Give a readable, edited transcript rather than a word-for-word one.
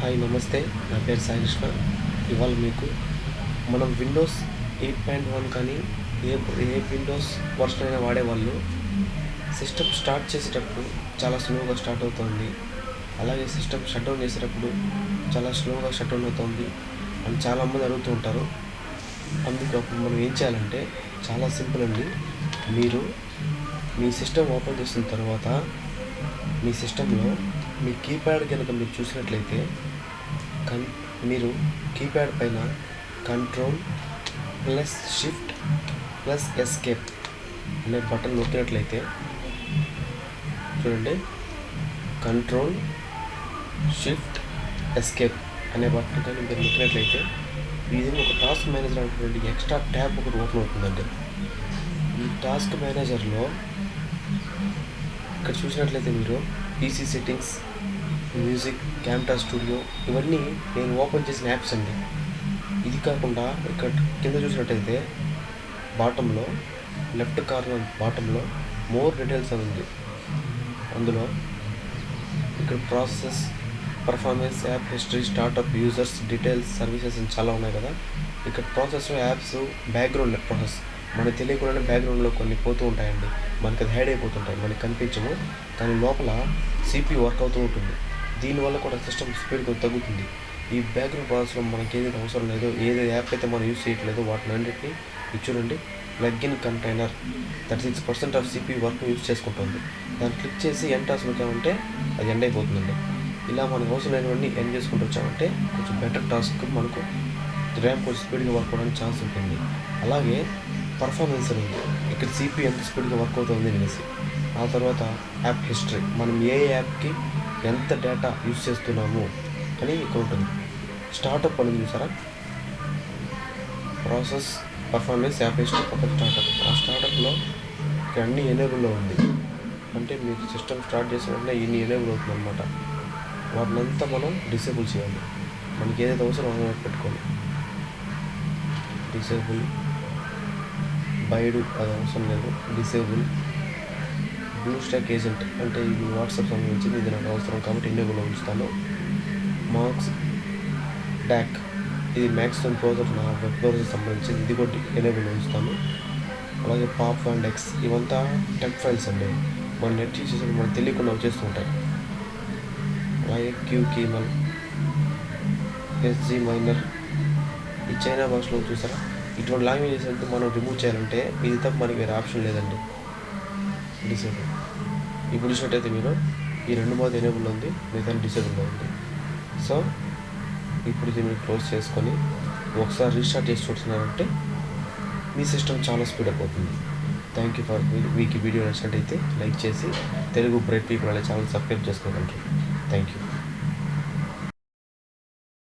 Hi నమస్తే, నా పేరు సాయి కృష్ణ. ఇవాళ మీకు మనం విండోస్ 8.1 కానీ ఏ ఏ విండోస్ వర్షన్ అయినా వాడేవాళ్ళు సిస్టమ్ స్టార్ట్ చేసేటప్పుడు చాలా స్లోగా స్టార్ట్ అవుతుంది, అలాగే సిస్టమ్ షట్ డౌన్ చేసేటప్పుడు చాలా స్లోగా షట్ డౌన్ అవుతుంది అని చాలామంది అడుగుతూ ఉంటారు. అందుకు అప్పుడు మనం ఏం చేయాలంటే చాలా సింపుల్ అండి. మీరు మీ సిస్టమ్ ఓపెన్ చేసిన తర్వాత మీ సిస్టంలో మీ కీప్యాడ్ కనుక మీరు చూసినట్లయితే మీరు కీప్యాడ్ పైన control plus shift plus escape అనే బటన్ నొక్కినట్లయితే చూడండి, కంట్రోల్ షిఫ్ట్ ఎస్కేప్ అనే బటన్ కానీ మీరు నొక్కినట్లయితే ఈ విధంగా ఒక టాస్క్ మేనేజర్ అనేటువంటి ఎక్స్ట్రా ట్యాబ్ ఒకటి ఓపెన్ అవుతుందండి. ఈ టాస్క్ మేనేజర్లో ఇక్కడ చూసినట్లయితే మీరు PC settings, music, camera studio ఇవన్నీ నేను ఓపెన్ చేసిన యాప్స్ అండి. ఇది కాకుండా ఇక్కడ కింద చూసినట్టయితే బాటంలో లెఫ్ట్ కార్నర్ బాటంలో మోర్ డీటెయిల్స్ అని ఉంది. అందులో ఇక్కడ process, performance, app history, startup, users, details, services అని చాలా ఉన్నాయి కదా. ఇక్కడ ప్రాసెస్, యాప్స్, బ్యాక్గ్రౌండ్ ప్రాసెస్ మనకు తెలియకుండానే బ్యాక్గ్రౌండ్లో కొన్ని పోతూ ఉంటాయండి. మనకి అది హైడ్ అయిపోతుంటాయి, మనకి కనిపించము, కానీ లోపల సిపియు వర్క్ అవుతూ ఉంటుంది. దీనివల్ల కూడా సిస్టమ్ స్పీడ్ కొంచెం తగ్గుతుంది. ఈ బ్యాక్గ్రౌండ్ ప్రాసెస్లో మనకి ఏదైతే అవసరం లేదో, ఏదైతే యాప్ అయితే మనం యూజ్ చేయట్లేదో వాటిని అన్నింటినీ చూడండి. Plugin container 36% of CPU work use చేసుకుంటుంది. దాన్ని క్లిక్ చేసి ఎంటాస్ నొక్కామంటే అది ఎండ్ అయిపోతుందండి. ఇలా మనకు అవసరం లేనివన్నీ ఎండ్ చేసుకుంటూ వచ్చామంటే కొంచెం బెటర్ టాస్క్, మనకు ర్యామ్ కొంచెం స్పీడ్గా వర్క్ అవ్వడానికి ఛాన్స్ ఉంటుంది. అలాగే పర్ఫార్మెన్స్ అనేది ఇక్కడ సిపియు ఎంత స్పీడ్గా వర్క్ అవుతుంది అనేసి. ఆ తర్వాత యాప్ హిస్టరీ, మనం ఏ యాప్కి ఎంత డేటా యూజ్ చేస్తున్నాము అని ఇక్కడ ఉంటుంది. స్టార్టప్ అనేది చూసారా, ప్రాసెస్, పర్ఫార్మెన్స్, యాప్ హిస్టరీ, పక్కన స్టార్టప్. ఆ స్టార్టప్లో ఇక్కడ అన్ని ఎనేబుల్లో ఉంది. అంటే మీకు సిస్టమ్ స్టార్ట్ చేసిన వెంటనే ఇన్ని ఎనేబుల్ అవుతుంది అనమాట. వాటినంతా మనం డిసేబుల్ చేయాలి. మనకి ఏదైతే అవసరం అదే పెట్టుకోవాలి. డిసేబుల్, బైడు అది అవసరం లేదు, డిసేబుల్. బ్లూ స్టాక్ ఏజెంట్ అంటే ఇది వాట్సాప్ సంబంధించింది, ఇది నాకు అవసరం కాబట్టి ఎనేబుల్లో ఉంచుతాను. మార్క్స్ డాక్, ఇది మ్యాక్సిమం బ్రౌజర్, నా వెబ్ బ్రౌజర్ సంబంధించింది, ఇది కూడా ఎనేబుల్లో ఉంచుతాను. అలాగే పాప్ అండ్ ఎక్స్ ఇవంతా టెంప్ ఫైల్స్ అండి, మన నెట్ చేసేసి మనకు తెలియకుండా వచ్చేస్తూ ఉంటాయి. అలాగే క్యూ కీమల్, ఎస్జీ మైనర్, ఈ చైనా భాషలో చూసారా. ఇటువంటి లాంగ్వేజెస్ అంటే మనం రిమూవ్ చేయాలంటే ఇది తప్ప మనకి వేరే ఆప్షన్ లేదండి. డిసేబుల్. ఇప్పుడు చూసినట్టయితే మీరు ఈ రెండు మోడ్ ఎనేబుల్లో ఉంది, మిగతా డిసేబుల్లో ఉంది. సో ఇప్పుడు ఇది మీరు క్లోజ్ చేసుకొని ఒకసారి రీస్టార్ట్ చేసి చూస్తున్నారంటే మీ సిస్టమ్ చాలా స్పీడ్ అయిపోతుంది. థ్యాంక్ యూ ఫర్ మీకు ఈ వీడియో నచ్చినట్టయితే లైక్ చేసి తెలుగు బ్రైట్ పీపుల్ అనే ఛానల్ సబ్స్క్రైబ్ చేసుకోగలరు. Thank you.